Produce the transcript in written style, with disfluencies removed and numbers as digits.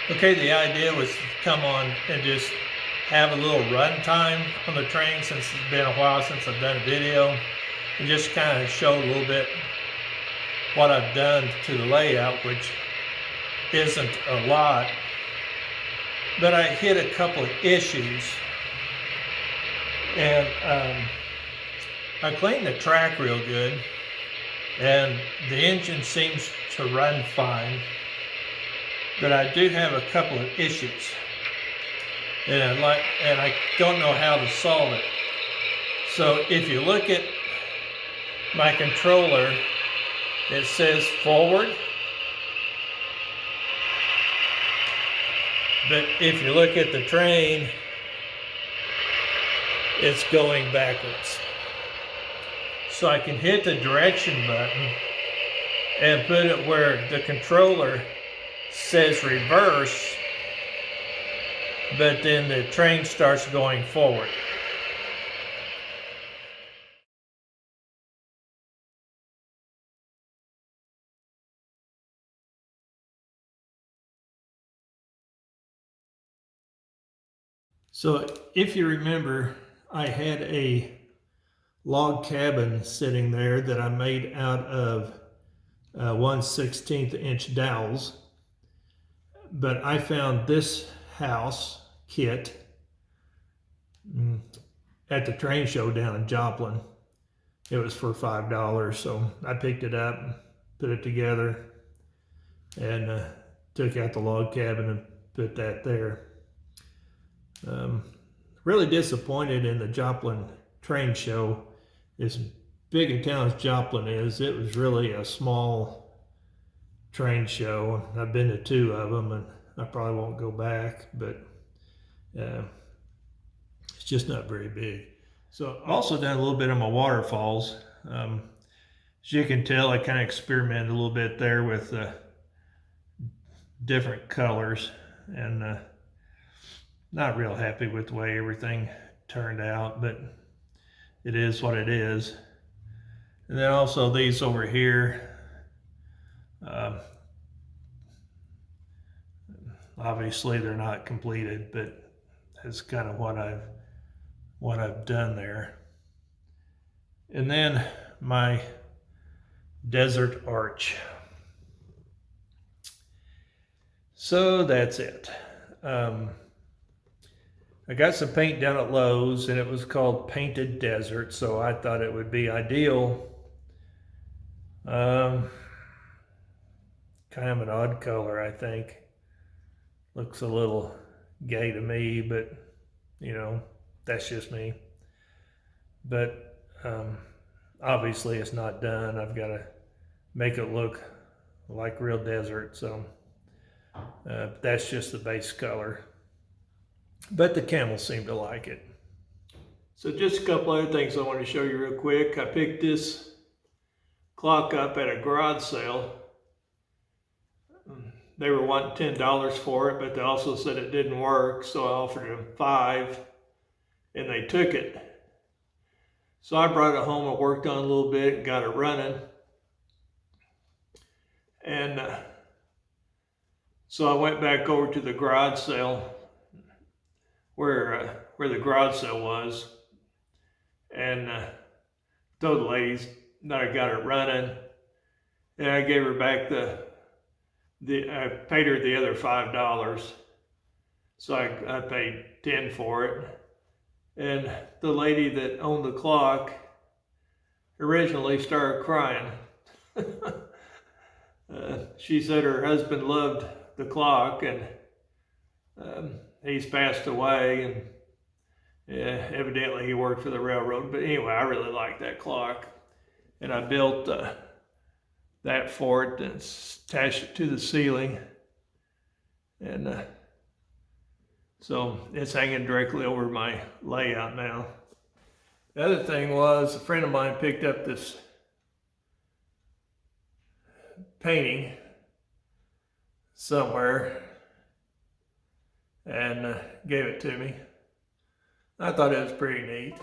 Okay, the idea was to come on and just have a little run time on the train since it's been a while since I've done a video, and just kind of show a little bit what I've done to the layout, which isn't a lot, but I hit a couple of issues. And I cleaned the track real good, and the engine seems to run fine, but I do have a couple of issues, and I don't know how to solve it. So if you look at my controller, it says forward, but if you look at the train, it's going backwards. So I can hit the direction button and put it where the controller says reverse, but then the train starts going forward. So if you remember, I had a log cabin sitting there that I made out of 1/16 inch dowels. But I found this house kit at the train show down in Joplin. It was for $5, so I picked it up, put it together, and took out the log cabin and put that there. Really disappointed in the Joplin train show. As big a town as Joplin is, it was really a small train show. I've been to 2 of them, and I probably won't go back, but it's just not very big. So also done a little bit of my waterfalls. As you can tell, I kind of experimented a little bit there with different colors, and not real happy with the way everything turned out, but it is what it is. And then also these over here, obviously they're not completed, but that's kind of what I've done there. And then my desert arch. So that's it. I got some paint down at Lowe's, and it was called Painted Desert, so I thought it would be ideal. Kind of an odd color, I think. Looks a little gay to me, but you know, that's just me. But obviously it's not done. I've got to make it look like real desert, so that's just the base color. But the camels seem to like it. So just a couple other things I want to show you real quick. I picked this clock up at a garage sale. They were wanting $10 for it, but they also said it didn't work, so I offered them $5, and they took it. So I brought it home and worked on it a little bit and got it running. And so I went back over to the garage sale where the garage sale was, and told the ladies that I got it running, and I gave her back I paid her the other $5, so I paid $10 for it. And the lady that owned the clock originally started crying. She said her husband loved the clock, and he's passed away, and evidently he worked for the railroad. But anyway, I really like that clock, and I built that for it and attached it to the ceiling, and so it's hanging directly over my layout now. The other thing was, a friend of mine picked up this painting somewhere and gave it to me. I thought it was pretty neat.